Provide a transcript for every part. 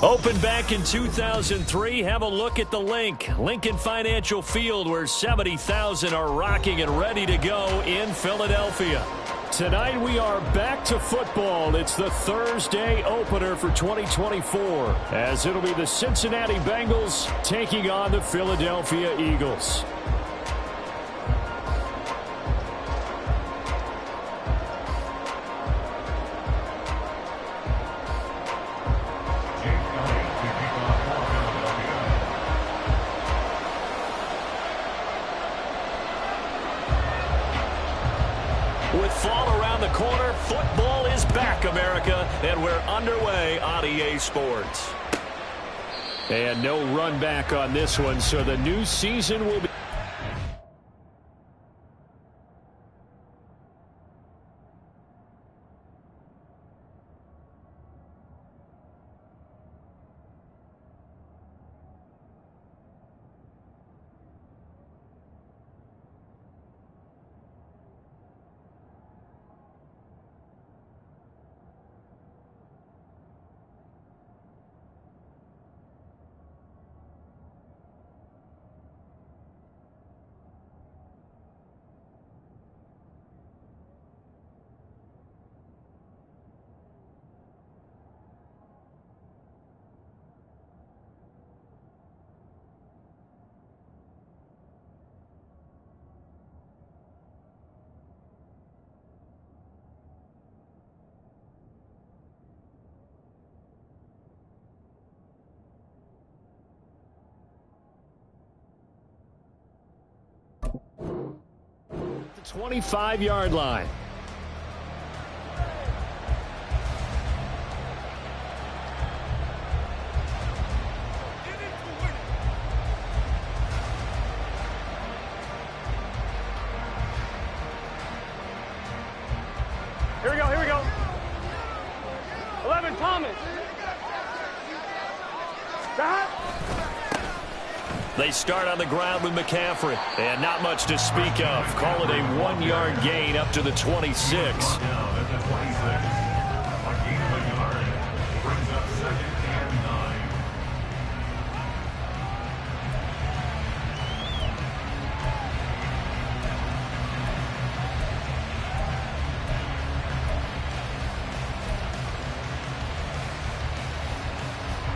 Opened back in 2003, have a look at the link. Lincoln Financial Field, where 70,000 are rocking and ready to go in Philadelphia. Tonight we are back to football. It's the Thursday opener for 2024, as it'll be the Cincinnati Bengals taking on the Philadelphia Eagles. With fall around the corner, football is back, America, and we're underway on EA Sports. And no run back on this one, so the new season will be... The 25-yard line. Here we go. 11, Thomas. Stop. They start on the ground with McCaffrey, and not much to speak of. Call it a 1-yard gain up to the 26.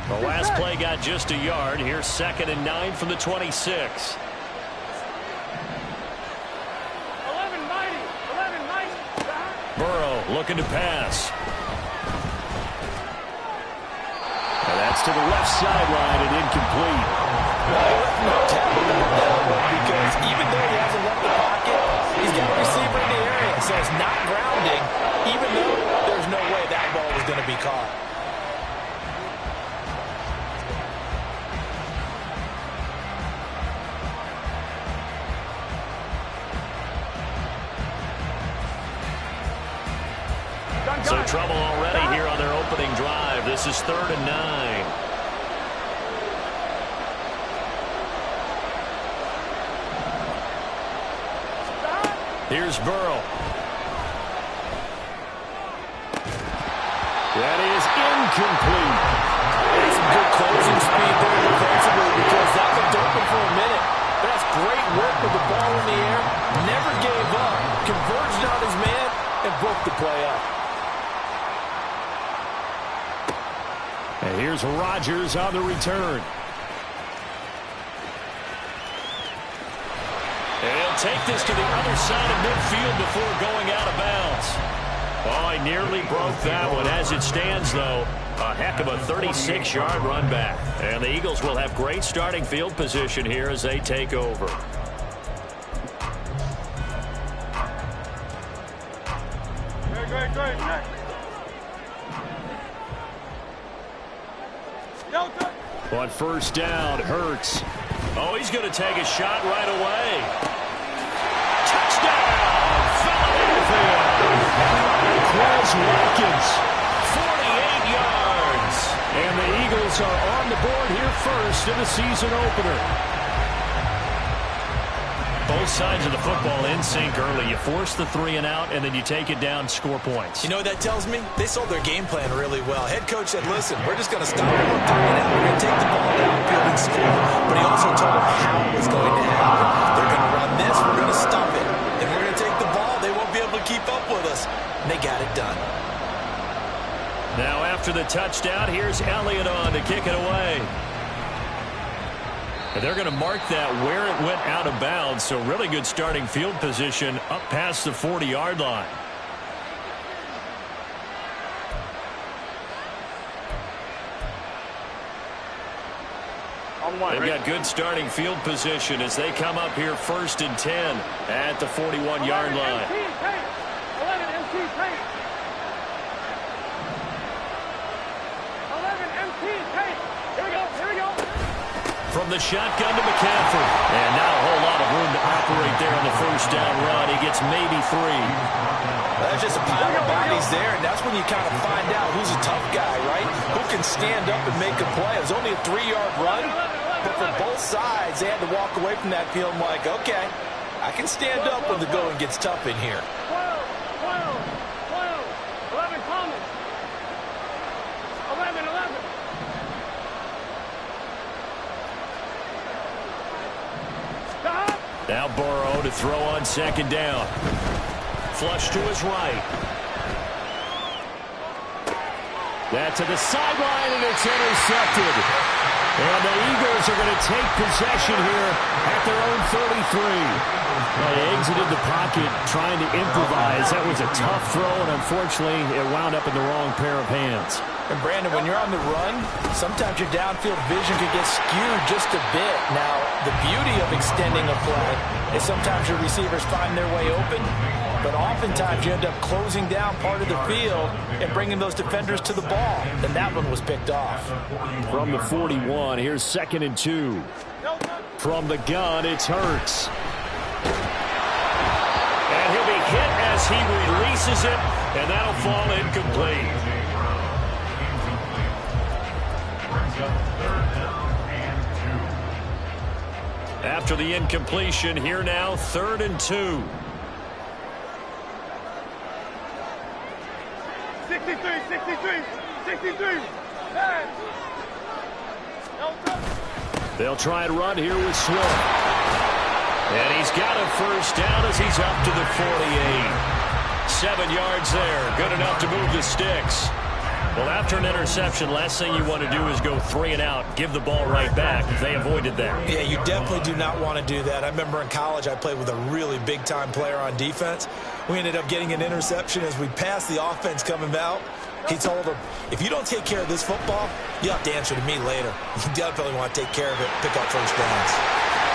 The last play got just a yard. Here's 2nd and 9 from the 26. 11, mighty. Burrow looking to pass. And that's to the left sideline and incomplete. Because even though he hasn't left the pocket, he's got a receiver in the area. So it's not grounding, even though there's no way that ball was going to be caught. So trouble already here on their opening drive. This is 3rd and 9. Here's Burrow. That is incomplete. That's some good closing speed there defensively, because that looked open for a minute. That's great work with the ball in the air. Never gave up. Converged on his man and broke the play up. And here's Rodgers on the return. And he'll take this to the other side of midfield before going out of bounds. Oh, he nearly broke that one. As it stands, though, a heck of a 36-yard run back. And the Eagles will have great starting field position here as they take over. Great. On 1st down, Hurts. Oh, he's going to take a shot right away. Touchdown, Philadelphia. Quez Watkins, 48 yards. And the Eagles are on the board here first in the season opener. Both sides of the football in sync early. You force the 3 and out, and then you take it down, score points. You know what that tells me? They sold their game plan really well. Head coach said, listen, we're just going to stop them from 3 and out. We're going to take the ball downfield and score. But he also told them how it was going to happen. They're going to run this. We're going to stop it. Then we're going to take the ball. They won't be able to keep up with us. And they got it done. Now after the touchdown, here's Elliott on to kick it away. And they're going to mark that where it went out of bounds, so really good starting field position up past the 40-yard line. They've got good starting field position as they come up here 1st and 10 at the 41-yard line. From the shotgun to McCaffrey. And not a whole lot of room to operate there on the first down run. He gets maybe 3. That's just a pile of bodies there, and that's when you kind of find out who's a tough guy, right? Who can stand up and make a play. It was only a 3-yard run, but for both sides, they had to walk away from that field like, okay, I can stand up when the going gets tough in here. 11 coming. 11. Now Burrow to throw on 2nd down. Flush to his right. That to the sideline, and it's intercepted. And the Eagles are going to take possession here at their own 33. They exited the pocket trying to improvise. That was a tough throw, and unfortunately, it wound up in the wrong pair of hands. And Brandon, when you're on the run, sometimes your downfield vision can get skewed just a bit. Now, the beauty of extending a play is sometimes your receivers find their way open, but oftentimes you end up closing down part of the field and bringing those defenders to the ball. And that one was picked off. From the 41, here's 2nd and 2. From the gun, it's Hurts. And he'll be hit as he releases it, and that'll fall incomplete. After the incompletion, here now, 3rd and 2. 63. They'll try and run here with Swift. And he's got a first down as he's up to the 48. 7 yards there. Good enough to move the sticks. Well, after an interception, last thing you want to do is go 3 and out, give the ball right back. They avoided that. Yeah, you definitely do not want to do that. I remember in college I played with a really big-time player on defense. We ended up getting an interception as we passed the offense coming out. He told him, if you don't take care of this football, you have to answer to me later. You definitely want to take care of it, pick up first downs.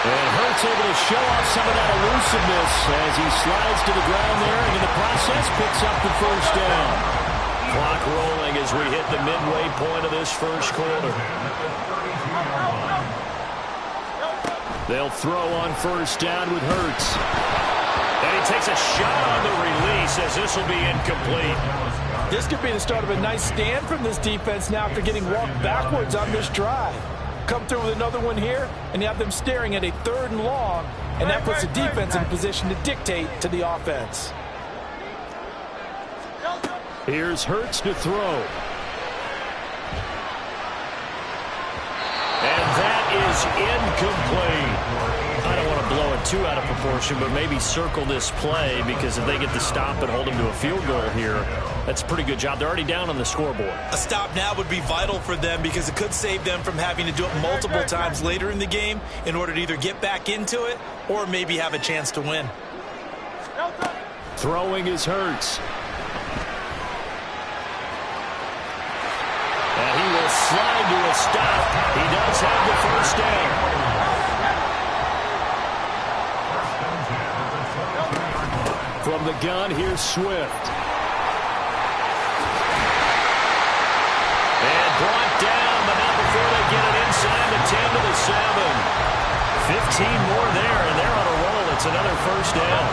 And Hurts able to show off some of that elusiveness as he slides to the ground there, and in the process picks up the first down. Clock rolling as we hit the midway point of this first quarter. They'll throw on first down with Hurts. And he takes a shot on the release as this will be incomplete. This could be the start of a nice stand from this defense now after getting walked backwards on this drive. Come through with another one here, and you have them staring at a 3rd and long, and that puts the defense in position to dictate to the offense. Here's Hurts to throw. And that is incomplete. I don't want to blow it too out of proportion, but maybe circle this play because if they get the stop and hold them to a field goal here, that's a pretty good job. They're already down on the scoreboard. A stop now would be vital for them because it could save them from having to do it multiple times later in the game in order to either get back into it or maybe have a chance to win. Throwing is Hurts. And he will slide to a stop. He does have the first down. From the gun, here's Swift. And brought down, but not before they get it inside the 10 to the 7. 15 more there, and they're on a roll. It's another first down.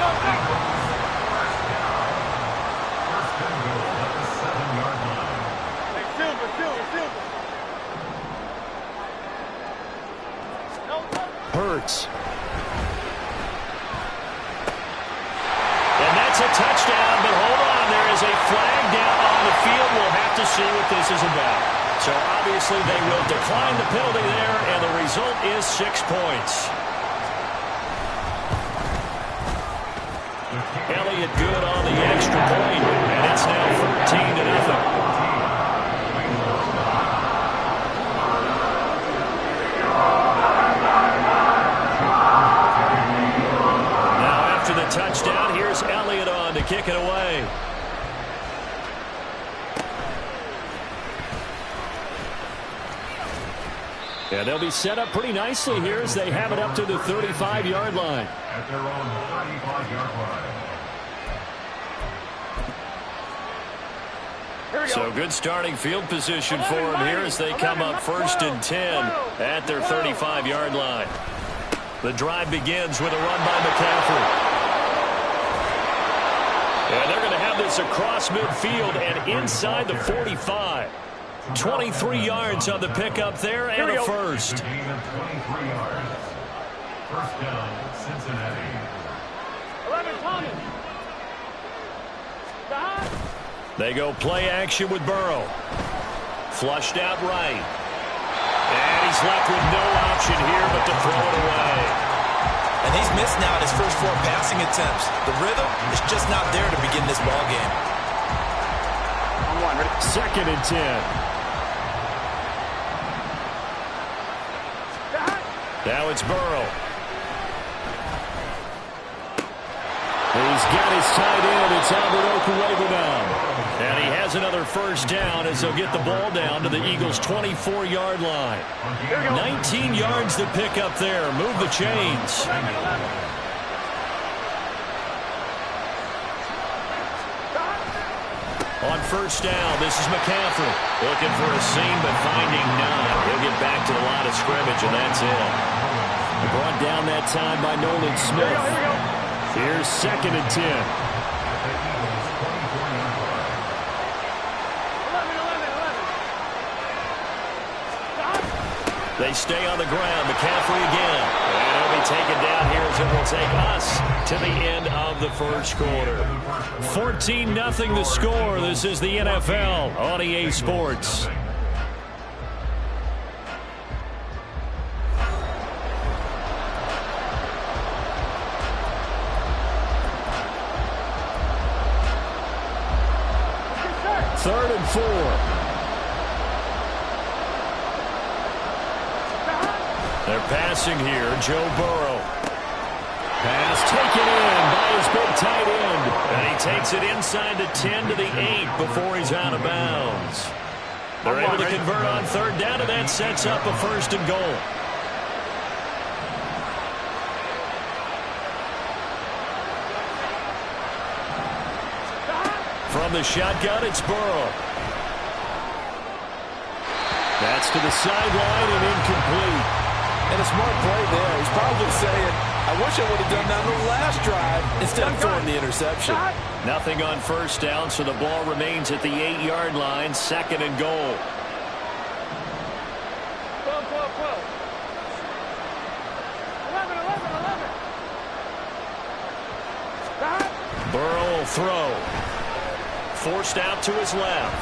Hurts. It's a touchdown, but hold on. There is a flag down on the field. We'll have to see what this is about. So obviously they will decline the penalty there, and the result is 6 points. Elliott good on the extra point, and it's now 14-0. Touchdown. Here's Elliott on to kick it away. Yeah, they'll be set up pretty nicely here as they have it up to the 35-yard line. At their own 35-yard line. So good starting field position for them here as they come up 1st and 10 at their 35-yard line. The drive begins with a run by McCaffrey. And they're going to have this across midfield and inside the 45. 23 yards on the pickup there and a first. First down, Cincinnati. 11, Thomas. They go play action with Burrow. Flushed out right. And he's left with no option here but to throw it away. And he's missed now in his first 4 passing attempts. The rhythm is just not there to begin this ball game. 2nd and 10. Now it's Burrow. He's got his tight end. It's Albert Okuwebe now. And he has another first down as they'll get the ball down to the Eagles' 24-yard line. 19 yards to pick up there. Move the chains. On first down, this is McCaffrey. Looking for a seam, but finding none. He'll get back to the line of scrimmage, and that's it. Brought down that time by Nolan Smith. Here's 2nd and 10. They stay on the ground. McCaffrey again. And he'll be taken down here as it will take us to the end of the first quarter. 14-0 the score. This is the NFL on EA Sports. Third and 4. They're passing here. Joe Burrow. Pass taken in by his big tight end. And he takes it inside the 10 to the 8 before he's out of bounds. They're able to convert on third down, and that sets up a 1st and goal. From the shotgun, it's Burrow. That's to the sideline and incomplete. And a smart play there. He's probably saying, I wish I would have done that on the last drive instead of throwing the interception. Nothing on first down, so the ball remains at the 8-yard line. 2nd and goal. 12, 12, 12. 11, 11, 11. Burrow will throw. Forced out to his left.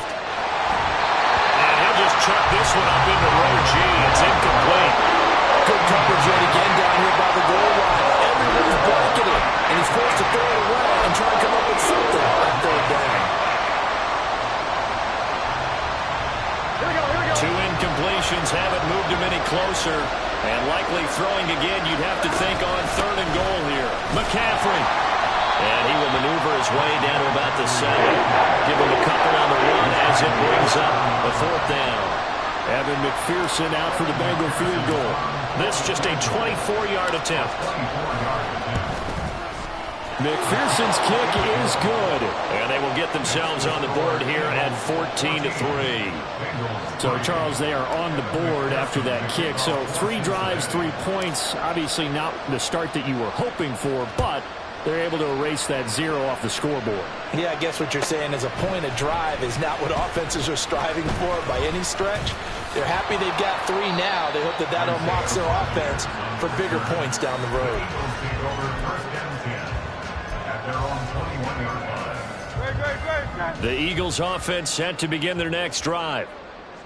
And he'll just chuck this one up into row G. It's incomplete. Good coverage yet again down here by the goal line. Everyone's blanketed, and he's forced to throw it away and try and come up with something on third down. Here we go. 2 incompletions haven't moved him any closer. And likely throwing again, you'd have to think on 3rd and goal here. McCaffrey. And he will maneuver his way down to about the 7. Give him a couple on the run as it brings up a 4th down. Evan McPherson out for the Bengal field goal. This just a 24-yard attempt. McPherson's kick is good. And they will get themselves on the board here at 14-3. So, Charles, they are on the board after that kick. So 3 drives, 3 points. Obviously not the start that you were hoping for, but they're able to erase that 0 off the scoreboard. Yeah, I guess what you're saying is a point a drive is not what offenses are striving for by any stretch. They're happy they've got 3 now. They hope that that unlocks their offense for bigger points down the road. their own 21-yard line. The Eagles offense set to begin their next drive.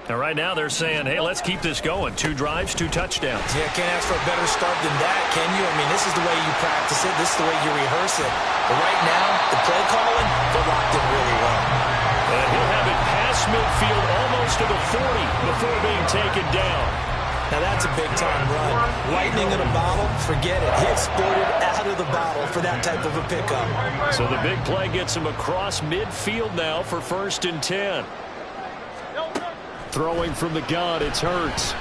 And right now they're saying, hey, let's keep this going. 2 drives, 2 touchdowns. Yeah, can't ask for a better start than that, can you? I mean, this is the way you practice it. This is the way you rehearse it. But right now, the play calling, they're locked in really well. And he'll have it past midfield almost to the 40 before being taken down. Now that's a big-time run. Lightning in a bottle, forget it. He exploded out of the bottle for that type of a pickup. So the big play gets him across midfield now for 1st and 10. Throwing from the gun, it's Hurts.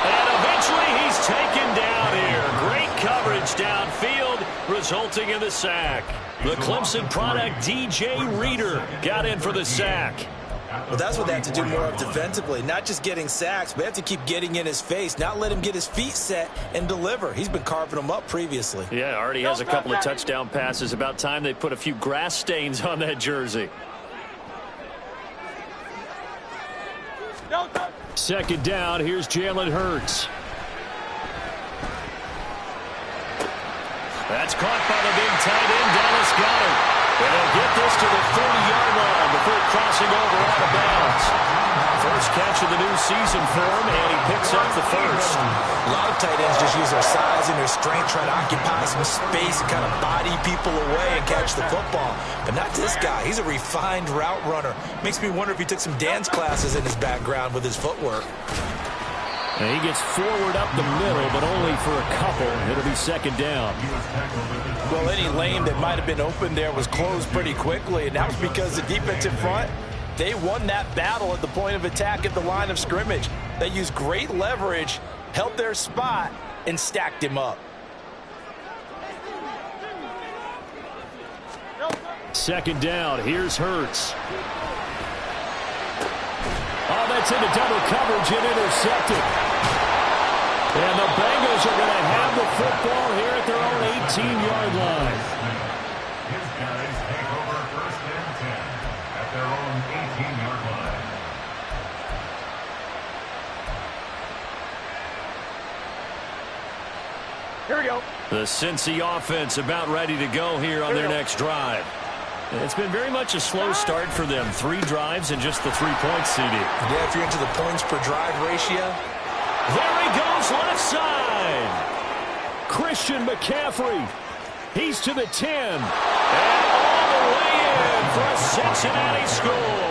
And eventually he's taken down here. Great coverage downfield, resulting in the sack. The Clemson product, DJ Reader, got in for the sack. Well, that's what they have to do more of defensively. Not just getting sacks, but they have to keep getting in his face, not let him get his feet set and deliver. He's been carving them up previously. Yeah, already has a couple of touchdown passes. About time they put a few grass stains on that jersey. 2nd down, here's Jalen Hurts. That's caught by the big tight end, Dallas Goedert. And they'll get this to the 40-yard line before crossing over out of bounds. First catch of the new season for him, and he picks up the first. A lot of tight ends just use their size and their strength, try to occupy some space and kind of body people away and catch the football. But not this guy. He's a refined route runner. Makes me wonder if he took some dance classes in his background with his footwork. And he gets forward up the middle, but only for a couple. It'll be 2nd down. Well, any lane that might have been open there was closed pretty quickly, and that was because the defensive front, they won that battle at the point of attack at the line of scrimmage. They used great leverage, held their spot, and stacked him up. 2nd down, here's Hurts. Oh, that's into double coverage and intercepted. And the Bengals are going to have the football here at their own 18-yard line. His guys take over 1st and 10 at their own 18-yard line. Here we go. The Cincy offense about ready to go here on their next drive. It's been very much a slow start for them. 3 drives and just the 3 points, CD. Yeah, if you're into the points per drive ratio. There he goes, left side. Christian McCaffrey. He's to the 10. And all the way in for a Cincinnati score.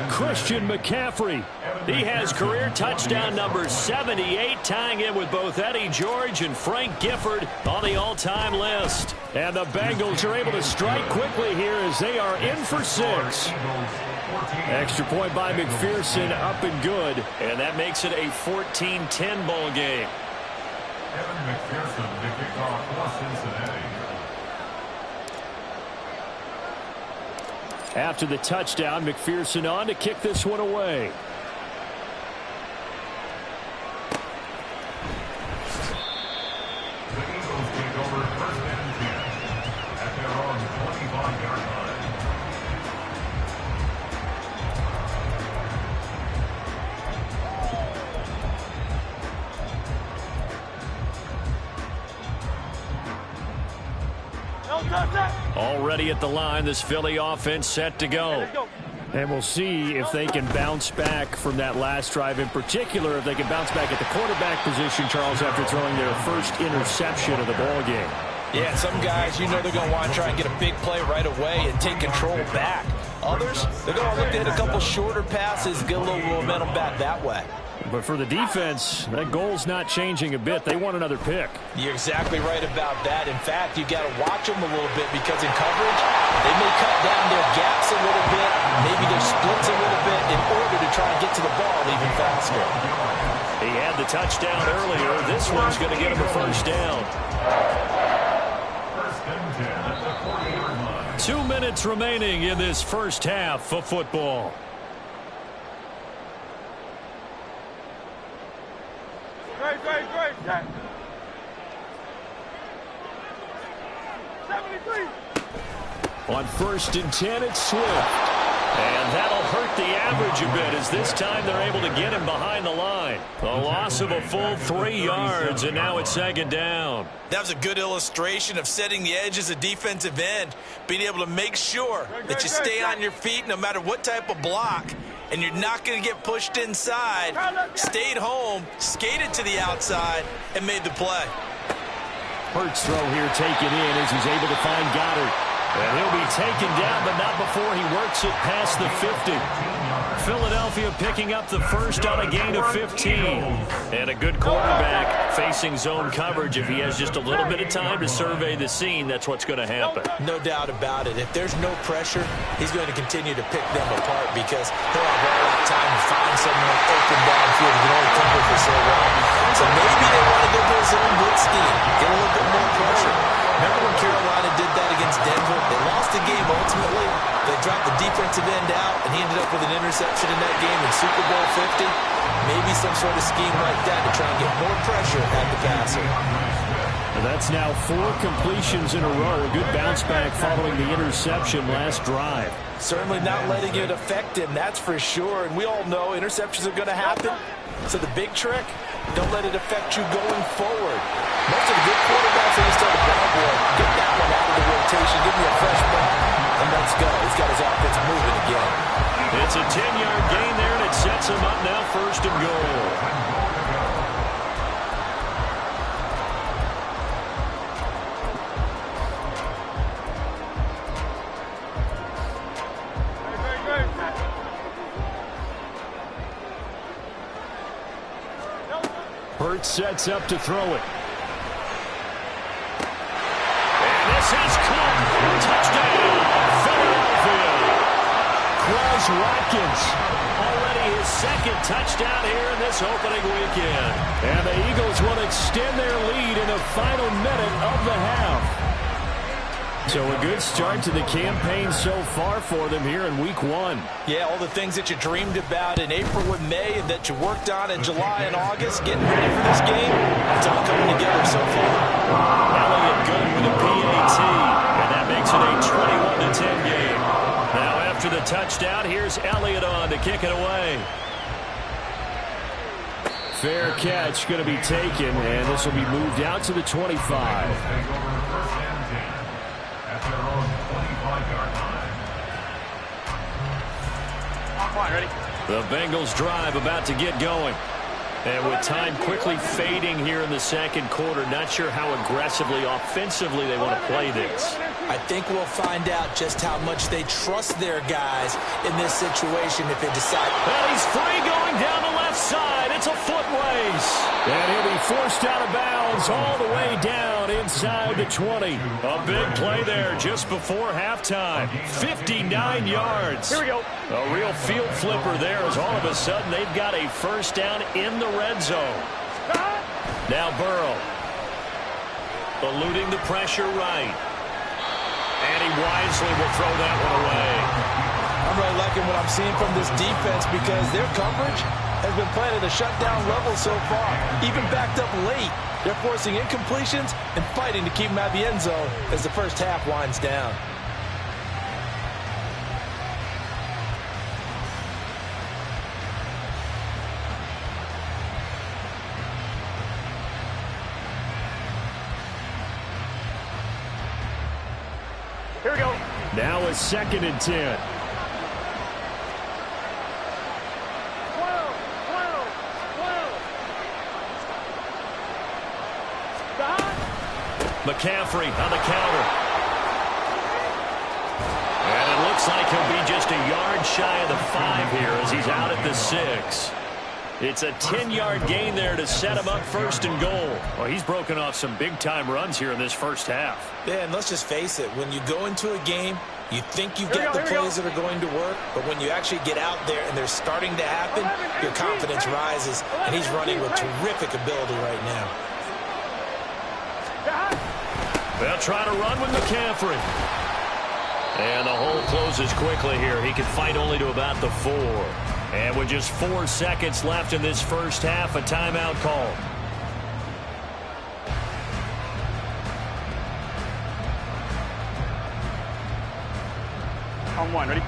Christian McCaffrey. He has career touchdown number 78, tying in with both Eddie George and Frank Gifford on the all-time list. And the Bengals are able to strike quickly here as they are in for 6. Extra point by McPherson, up and good. And that makes it a 14-10 ball game. Evan McPherson, the kickoff for Cincinnati. After the touchdown, McPherson on to kick this one away. The Eagles take over 1st and 10 at their own 25-yard line. Already at the line, this Philly offense set to go. And we'll see if they can bounce back from that last drive, in particular if they can bounce back at the quarterback position, Charles, after throwing their first interception of the ball game. Yeah, some guys, you know they're going to want to try and get a big play right away and take control back. Others, they're going to look to hit a couple shorter passes, get a little momentum back that way. But for the defense, that goal's not changing a bit. They want another pick. You're exactly right about that. In fact, you got to watch them a little bit because in coverage, they may cut down their gaps a little bit, maybe their splits a little bit in order to try and get to the ball even faster. He had the touchdown earlier. This one's going to get him a first down. 1st and 10 at the 40-yard line. 2 minutes remaining in this first half of football. Great. 73. On 1st and 10, it's Swift. And that'll hurt the average a bit as this time they're able to get him behind the line. A loss of a full 3 yards, and now it's second down. That was a good illustration of setting the edge as a defensive end, being able to make sure that you stay on your feet no matter what type of block, and you're not going to get pushed inside. Stayed home, skated to the outside, and made the play. Hurts throw here taken in as he's able to find Goddard. And he'll be taken down, but not before he works it past the 50. Philadelphia picking up the first on a gain of 15. And a good quarterback facing zone coverage. If he has just a little bit of time to survey the scene, that's what's going to happen. No doubt about it. If there's no pressure, he's going to continue to pick them apart because he'll have all that time to find someone open downfield. He can only cover for so long. So maybe they want to go to a zone blitz scheme, get a little bit more pressure. Remember when Carolina did that against Denver? They lost the game ultimately. They dropped the defensive end out, and he ended up with an interception in that game in Super Bowl 50. Maybe some sort of scheme like that to try and get more pressure at the passer. And that's now 4 completions in a row. A good bounce back following the interception last drive. Certainly not letting it affect him, that's for sure. And we all know interceptions are going to happen. So the big trick, don't let it affect you going forward. Most of the good quarterbacks, they just tell the ball boy, get that one out of the rotation, give me a fresh ball, and let's go. He's got his offense moving again. It's a 10-yard gain there, and it sets him up now first and goal. Hurts sets up to throw it. And this has caught. Touchdown, Philadelphia. Quez Watkins, already his second touchdown here in this opening weekend. And the Eagles will extend their lead in the final minute of the half. So a good start to the campaign so far for them here in week 1. Yeah, all the things that you dreamed about in April and May and that you worked on in July and August, getting ready for this game, it's all coming together so far. Elliott good with a PAT, and that makes it a 21-10 game. Now after the touchdown, here's Elliott on to kick it away. Fair catch going to be taken, and this will be moved out to the 25. Ready? The Bengals drive about to get going. And with time quickly fading here in the second quarter, not sure how aggressively, offensively they want to play this. I think we'll find out just how much they trust their guys in this situation if they decide. And he's free going down the left side. It's a foot race. And he'll be forced out of bounds all the way down inside the 20. A big play there just before halftime. 59 yards. Here we go. A real field flipper there as all of a sudden they've got a first down in the red zone. Now Burrow. Eluding the pressure right. And he wisely will throw that one away. I'm really liking what I'm seeing from this defense because their coverage has been playing at a shutdown level so far. Even backed up late, they're forcing incompletions and fighting to keep them out of the end zone as the first half winds down. Here we go. Now it's 2nd and 10. 12. McCaffrey on the counter. And it looks like he'll be just a yard shy of the 5 here as he's out at the 6. It's a 10-yard gain there to set him up first and goal. Well, he's broken off some big-time runs here in this first half. Yeah, and let's just face it, when you go into a game, you think you've got the plays that are going to work, but when you actually get out there and they're starting to happen, your confidence rises, and he's running with terrific ability right now. They'll try to run with McCaffrey. And the hole closes quickly here. He can fight only to about the 4. And with just 4 seconds left in this first half, a timeout call. On 1, ready?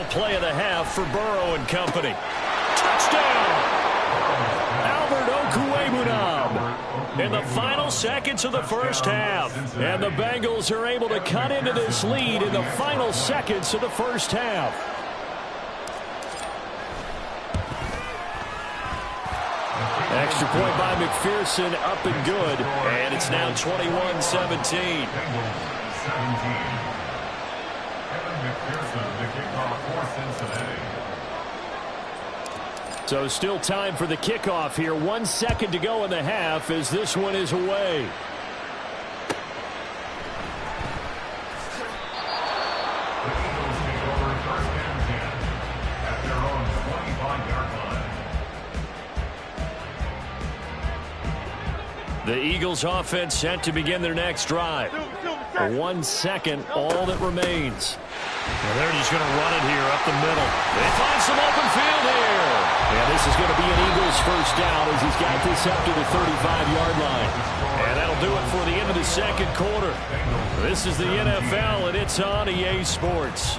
final play of the half for Burrow and company. Touchdown! Albert Okwuegbunam in the final seconds of the first half. And the Bengals are able to cut into this lead in the final seconds of the first half. Extra point by McPherson, up and good. And it's now 21-17. 17. Kevin McPherson, the kickoff for Cincinnati. So still time for the kickoff here. 1 second to go in the half as this one is away. The Eagles take over first and 10 at their own 25-yard line. The Eagles offense set to begin their next drive. 1 second, all that remains. And they're just going to run it here up the middle. They find some open field here. And this is going to be an Eagles first down as he's got this up to the 35-yard line. And that'll do it for the end of the second quarter. This is the NFL, and it's on EA Sports.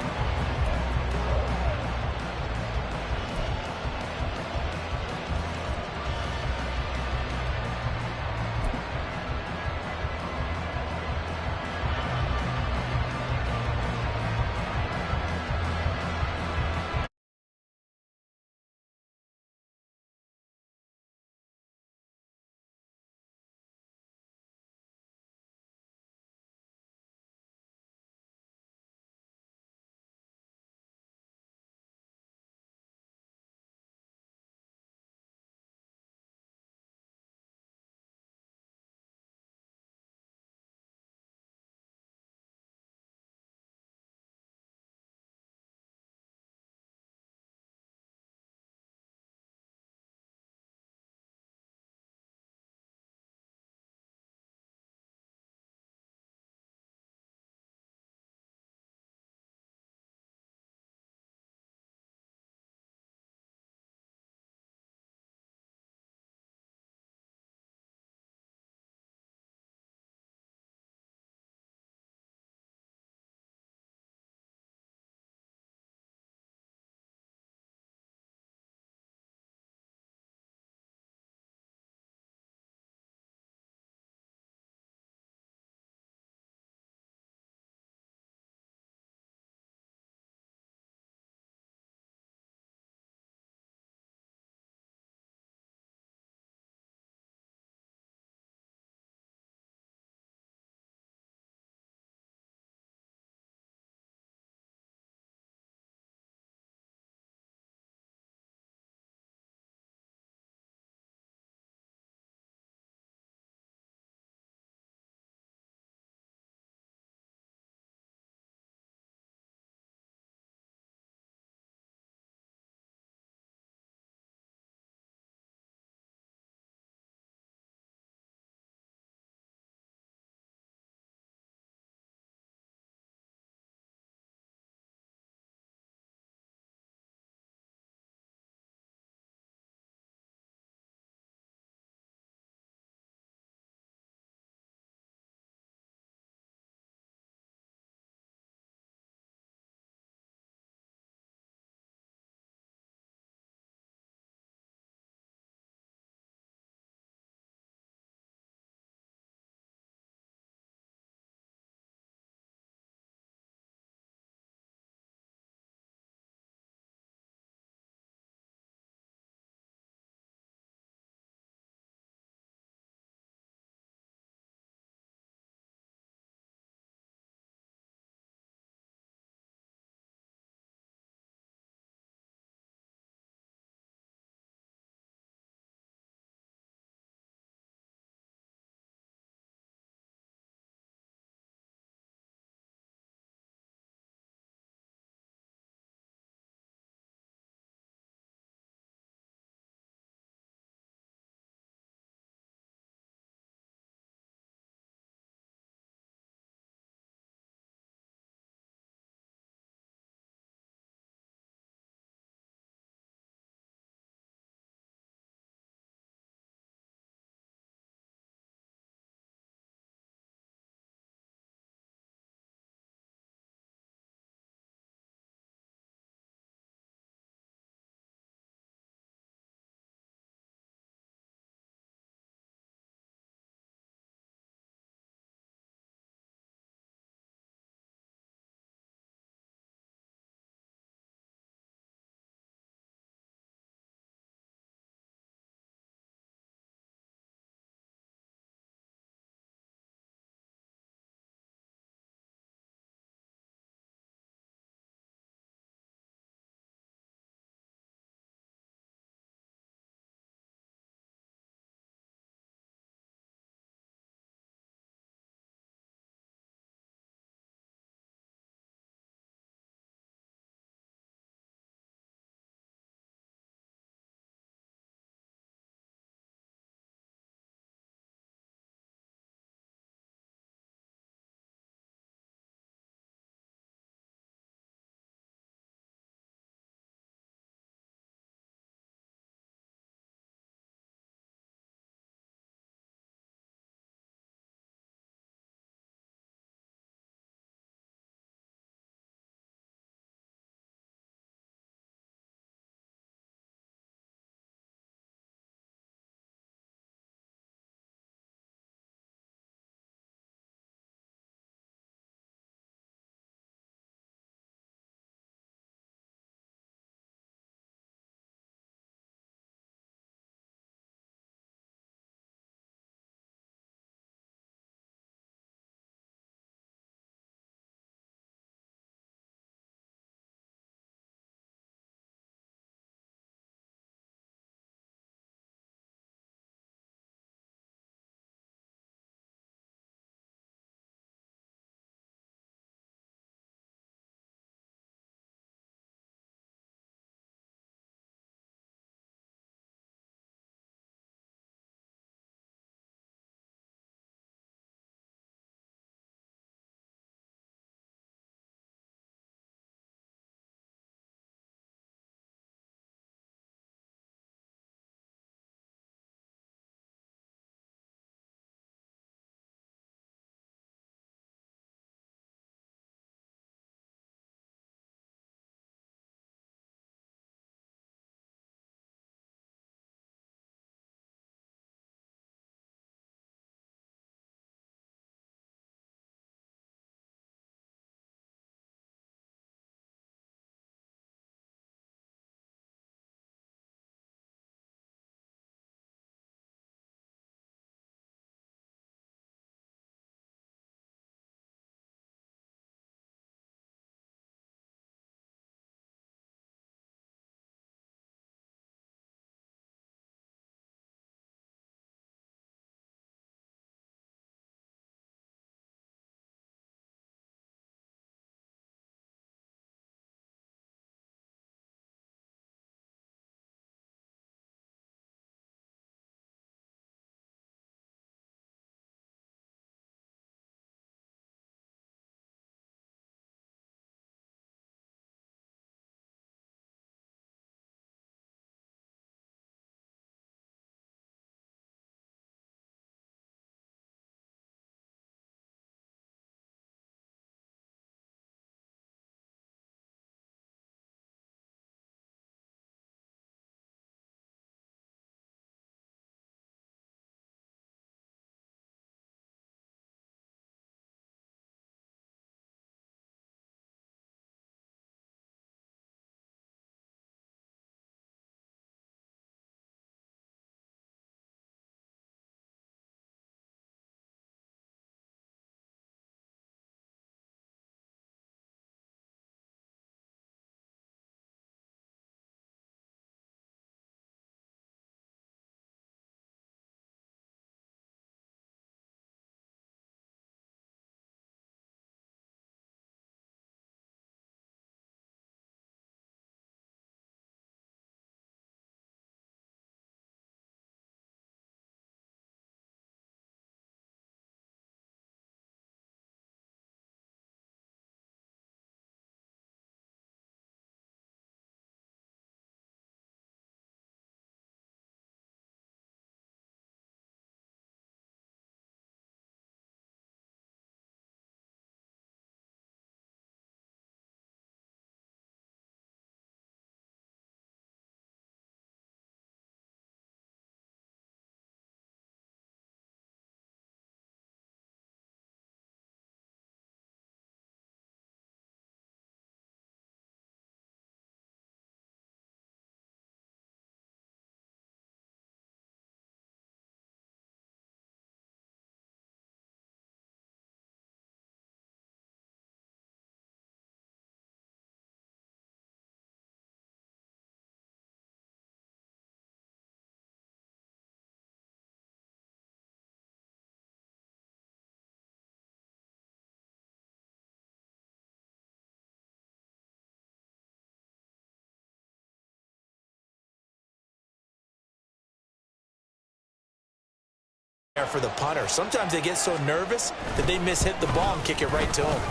For the punter. Sometimes they get so nervous that they miss-hit the ball and kick it right to him.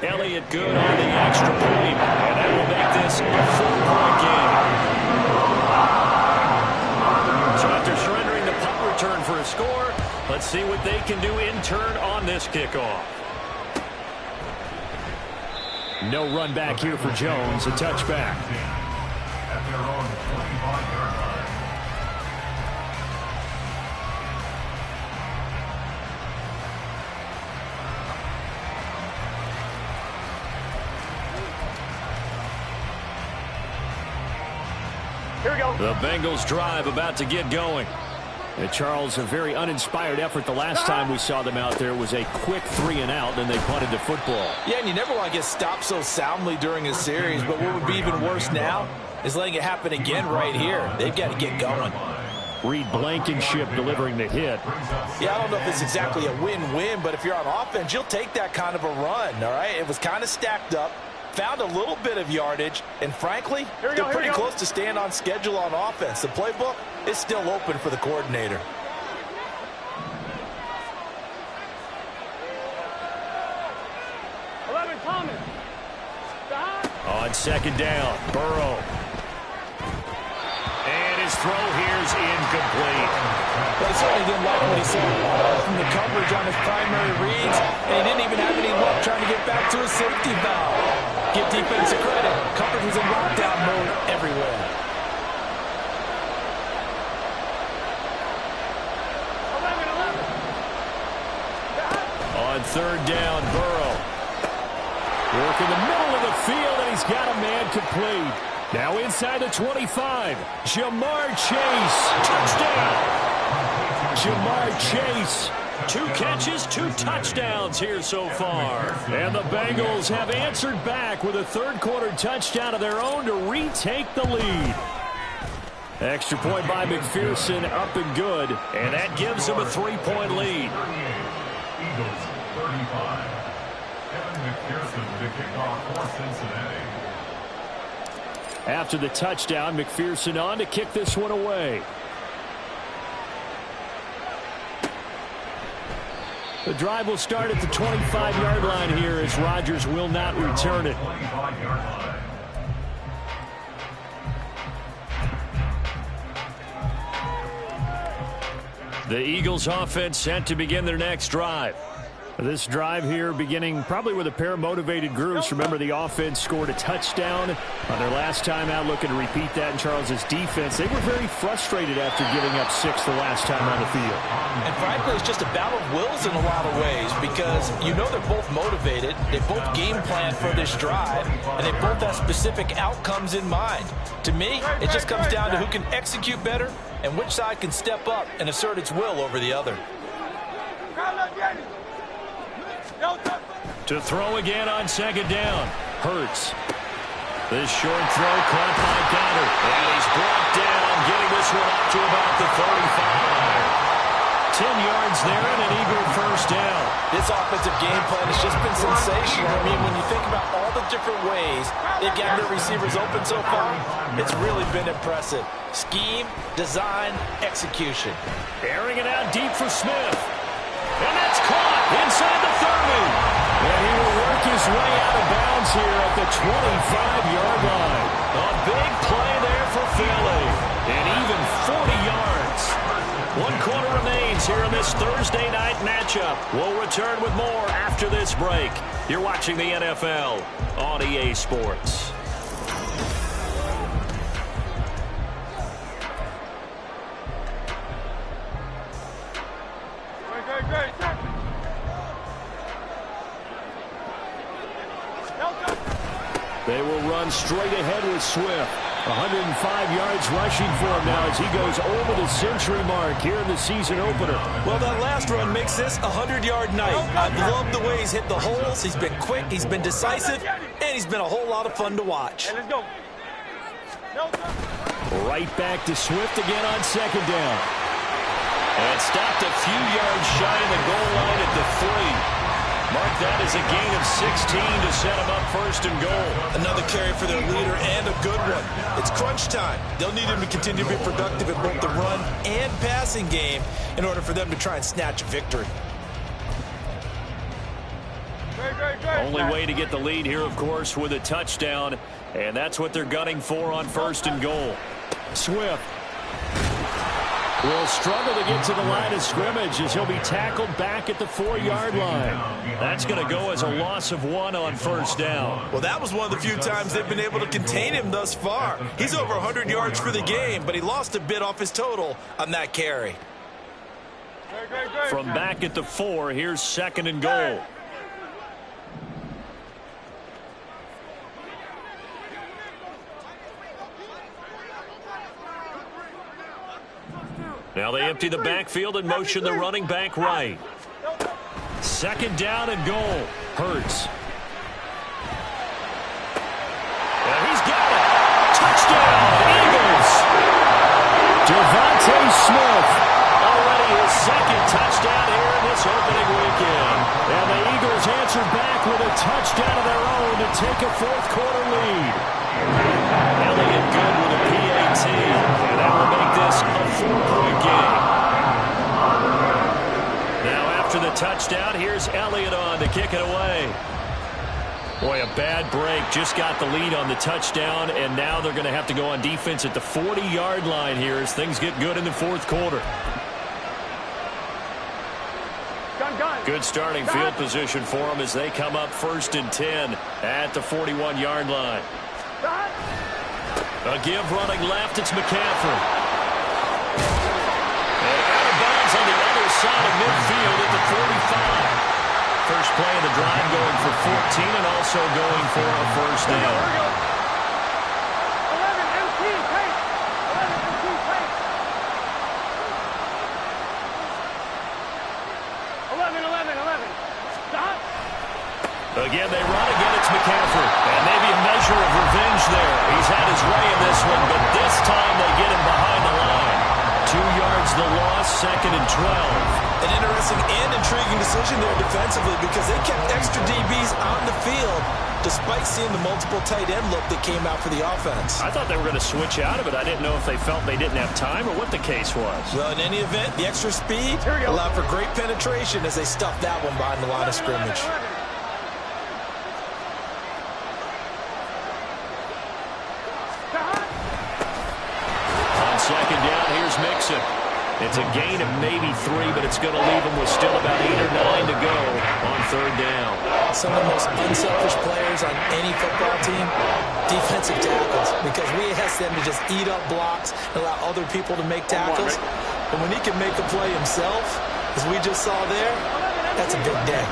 Elliott good on the extra point, and that will make this a 4-point game. So after surrendering the punt return for a score, let's see what they can do in turn on this kickoff. No run back here for Jones, a touchback. At their own 25-yard line. Here we go. The Bengals drive about to get going. And Charles, a very uninspired effort the last time we saw them out there was a quick 3-and-out, then they punted the football. Yeah, and you never want to get stopped so soundly during a series, but what would be even worse now is letting it happen again right here. They've got to get going. Reed Blankenship delivering the hit. Yeah, I don't know if it's exactly a win-win, but if you're on offense, you'll take that kind of a run, all right? It was kind of stacked up. Found a little bit of yardage, and frankly, they're pretty close to staying on schedule on offense. The playbook is still open for the coordinator. On second down, Burrow. And his throw here's incomplete. But he certainly didn't like what he saw from the coverage on his primary reads, and he didn't even have any luck trying to get back to his safety valve. Give defense a credit. Coverage was in lockdown mode everywhere. On third down, Burrow. Work in the middle of the field, and he's got a man complete. Now inside the 25. Jamar Chase. Touchdown. Jamar Chase. 2 catches, 2 touchdowns here so far. And the Bengals have answered back with a third-quarter touchdown of their own to retake the lead. Extra point by McPherson, up and good. And that gives them a 3-point lead. Eagles 35. Kevin McPherson to kick off for Cincinnati. After the touchdown, McPherson on to kick this one away. The drive will start at the 25-yard line here as Rodgers will not return it. 25-yard line. The Eagles offense set to begin their next drive. This drive here beginning probably with a pair of motivated groups. Remember, the offense scored a touchdown on their last time out, looking to repeat that in Charles's defense. They were very frustrated after giving up 6 the last time on the field. And frankly, it's just a battle of wills in a lot of ways because you know they're both motivated. They both game plan for this drive, and they both have specific outcomes in mind. To me, it just comes down to who can execute better and which side can step up and assert its will over the other. To throw again on second down. Hurts. This short throw caught by Goddard. And he's brought down, getting this one up to about the 35. 10 yards there and an Eagle first down. This offensive game plan has just been sensational. I mean, when you think about all the different ways they've gotten their receivers open so far, it's really been impressive. Scheme, design, execution. Airing it out deep for Smith. And that's caught inside the 30. And he will work his way out of bounds here at the 25-yard line. A big play there for Philly. And even 40 yards. 1 quarter remains here in this Thursday night matchup. We'll return with more after this break. You're watching the NFL on EA Sports. They will run straight ahead with Swift. 105 yards rushing for him now as he goes over the century mark here in the season opener. Well, that last run makes this a 100-yard night. I've loved the way he's hit the holes. He's been quick, he's been decisive, and he's been a whole lot of fun to watch. Let's go. Right back to Swift again on second down. And stopped a few yards shy of the goal line at the 3. Mark that as a gain of 16 to set them up first and goal. Another carry for their leader and a good one. It's crunch time. They'll need him to continue to be productive in both the run and passing game in order for them to try and snatch a victory. Only way to get the lead here, of course, with a touchdown. And that's what they're gunning for on first and goal. Swift will struggle to get to the line of scrimmage as he'll be tackled back at the 4-yard line. That's going to go as a loss of 1 on first down. Well, that was one of the few times they've been able to contain him thus far. He's over 100 yards for the game, but he lost a bit off his total on that carry. From back at the 4, here's second and goal. Now they empty the backfield and motion the running back right. Second down and goal. Hurts. And he's got it. Touchdown, Eagles. Devontae Smith. Already his second touchdown here in this opening weekend. And the Eagles answered back with a touchdown of their own to take a fourth-quarter lead. Elliott good with a PAT. And that will make this a 4-point game. Now after the touchdown, here's Elliott on to kick it away. Boy, a bad break. Just got the lead on the touchdown, and now they're going to have to go on defense at the 40-yard line here as things get good in the fourth quarter. Good starting field position for them as they come up first and 10 at the 41-yard line. A give running left, it's McCaffrey. And out of bounds on the other side of midfield at the 45. First play of the drive going for 14 and also going for a first down. 11 MT, pace. 11 MT, pace. 11. Stop. Again, they run again. It's McCaffrey. And maybe a measure of revenge there. He's had his way in this one, but this time they get him behind the line. 2 yards the loss, second and 12. An interesting and intriguing decision there defensively because they kept extra DBs on the field despite seeing the multiple tight end look that came out for the offense. I thought they were going to switch out of it. I didn't know if they felt they didn't have time or what the case was. Well, in any event, the extra speed allowed for great penetration as they stuffed that one behind the line of scrimmage. On second down, here's Mixon. It's a gain of maybe 3, but it's going to leave them with still about 8 or 9 to go on third down. Some of the most unselfish players on any football team, defensive tackles, because we ask them to just eat up blocks and allow other people to make tackles. But when he can make a play himself, as we just saw there, that's a big day.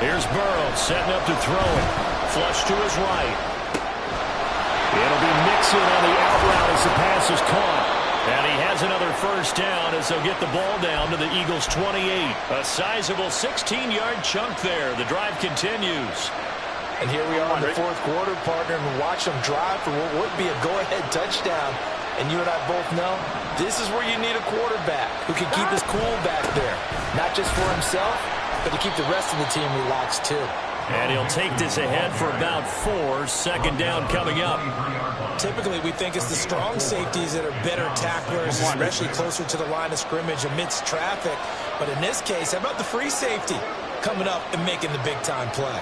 Here's Burrow setting up to throw it. Flush to his right. It'll be Mixon on the out route as the pass is caught. And he has another first down as they'll get the ball down to the Eagles' 28. A sizable 16-yard chunk there. The drive continues. And here we are in the fourth quarter, partner, and watch them drive for what would be a go-ahead touchdown. And you and I both know this is where you need a quarterback who can keep his cool back there. Not just for himself, but to keep the rest of the team relaxed too. And he'll take this ahead for about 4. Second down coming up. Typically, we think it's the strong safeties that are better tacklers, especially closer to the line of scrimmage amidst traffic. But in this case, how about the free safety coming up and making the big-time play?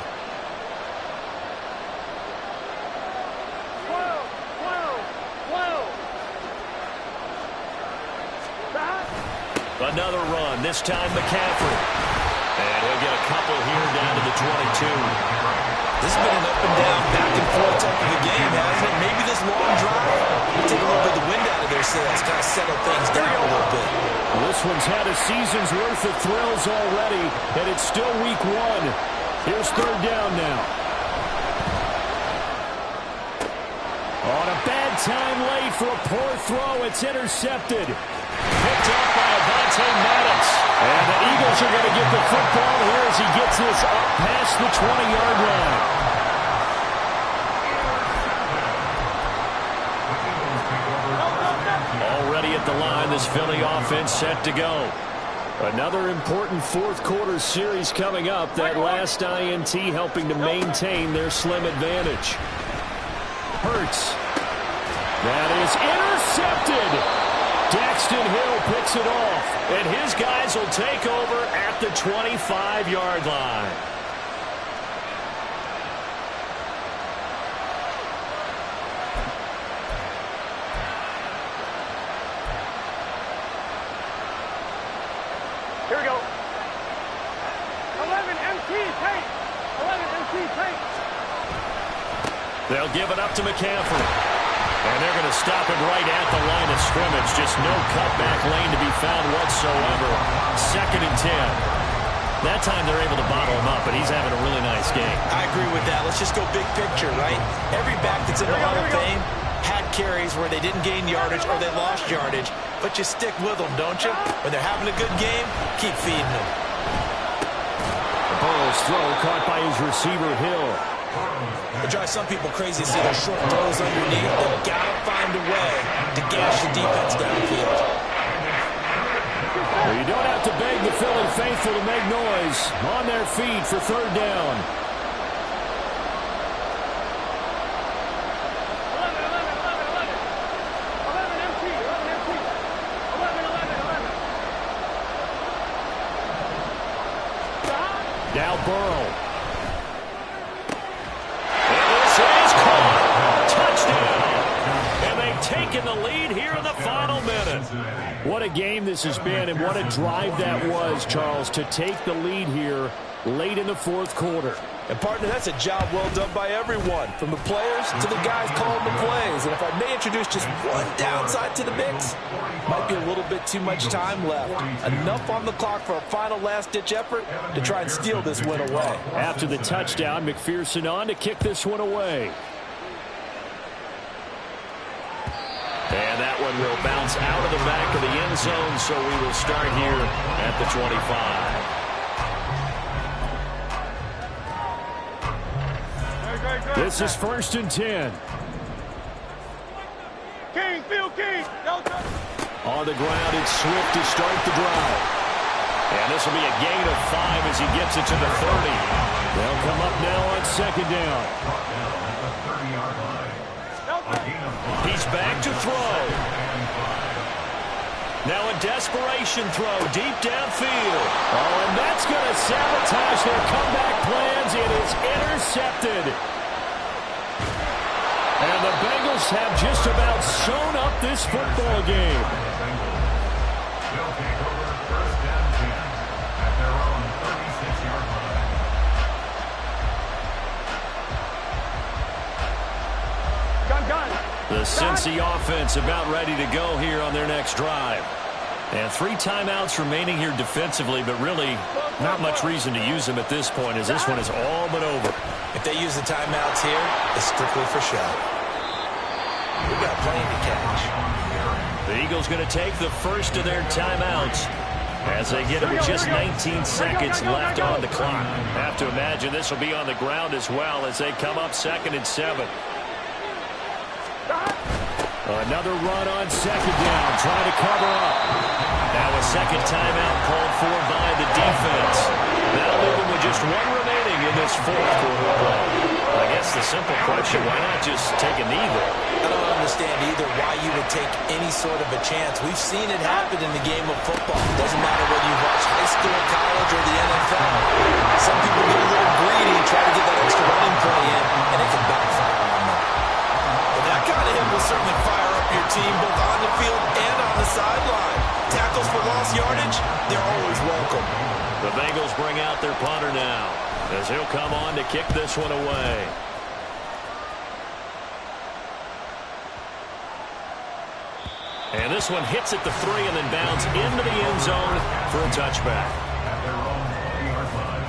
Another run, this time McCaffrey. And he'll get a couple here down to the 22. This has been an up-and-down, back-and-forth type of a game, hasn't it? Maybe this long drive will take a little bit of the wind out of their sails, kind of settle things down a little bit. This one's had a season's worth of thrills already, and it's still week 1. Here's third down now. On a bad time late for a poor throw, it's intercepted. Picked up by Avonte Maddox. And the Eagles are going to get the football here as he gets this up past the 20-yard line. this Philly offense set to go. Another important fourth quarter series coming up. That last INT helping to maintain their slim advantage. Hurts. That is intercepted. Daxton Hill picks it off, and his guys will take over at the 25-yard line. Here we go. 11 MT paint. 11 MT paint. They'll give it up to McCaffrey. And they're going to stop it right at the line of scrimmage. Just no cutback lane to be found whatsoever. 2nd and 10. That time they're able to bottle him up, but he's having a really nice game. I agree with that. Let's just go big picture, right? Every back that's in the Hall of Fame had carries where they didn't gain yardage or they lost yardage, but you stick with them, don't you? When they're having a good game, keep feeding them. Burrow's throw caught by his receiver, Hill. It drives some people crazy to see those short throws underneath. They've got to find a way to gash the defense downfield. Well, you don't have to beg the Philly faithful to make noise. On their feet for 3rd down. 11 MT. 11 MT. 11. Now Burrow. Taking the lead here in the final minute. What a game this has been, and what a drive that was, Charles, to take the lead here late in the 4th quarter. And, partner, that's a job well done by everyone, from the players to the guys calling the plays. And if I may introduce just one downside to the mix, might be a little bit too much time left. Enough on the clock for a final last-ditch effort to try and steal this win away. After the touchdown, McPherson on to kick this one away. And that one will bounce out of the back of the end zone, so we will start here at the 25. This is 1st and 10. King, Phil King. On the ground, it's Swift to start the drive. And this will be a gain of 5 as he gets it to the 30. They'll come up now on 2nd down. He's back to throw. Now a desperation throw deep downfield. Oh, and that's going to sabotage their comeback plans. It is intercepted. And the Bengals have just about sewn up this football game. They'll take over 1st and 10 at their own 36-yard line. Gun. The Cincy offense about ready to go here on their next drive. And 3 timeouts remaining here defensively, but really not much reason to use them at this point, as this one is all but over. If they use the timeouts here, it's strictly for show. We've got plenty to catch. The Eagles going to take the first of their timeouts as they get it with just 19 seconds left on the clock. Have to imagine this will be on the ground as well as they come up 2nd and 7. Another run on 2nd down, trying to cover up. Now a 2nd timeout called for by the defense. That'll leave them with just 1 remaining in this 4th quarter play. I guess the simple question, why not just take a knee there? I don't understand either why you would take any sort of a chance. We've seen it happen in the game of football. It doesn't matter whether you watch high school, college, or the NFL. Some people get a little greedy and try to get that extra running play in, and it can backfire on them. But that kind of hit will certainly fire up your team both on the field and on the sideline. Tackles for lost yardage, they're always welcome. The Bengals bring out their punter now as he'll come on to kick this one away. And this one hits at the 3 and then bounds into the end zone for a touchback. At their own 3-yard line.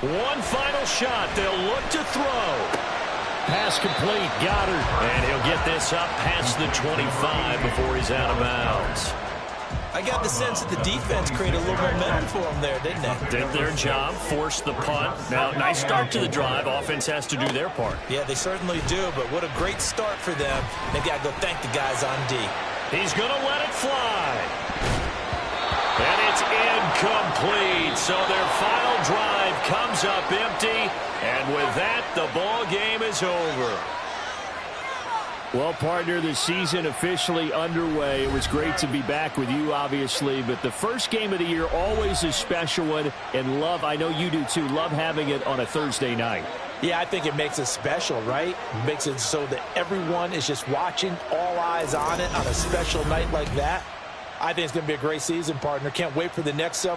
One final shot. They'll look to throw. Pass complete. Goddard. And he'll get this up past the 25 before he's out of bounds. I got the sense that the defense created a little momentum for them there, didn't they? Did their job, forced the punt. Now, nice start to the drive. Offense has to do their part. Yeah, they certainly do, but what a great start for them. They've got to go thank the guys on D. He's going to let it fly. And it's incomplete. So their final drive comes up empty. And with that, the ball game is over. Well, partner, the season officially underway. It was great to be back with you, obviously, but the first game of the year always a special one, and love, I know you do too, love having it on a Thursday night. Yeah, I think it makes it special, right? It makes it so that everyone is just watching, all eyes on it on a special night like that. I think it's going to be a great season, partner. Can't wait for the next several.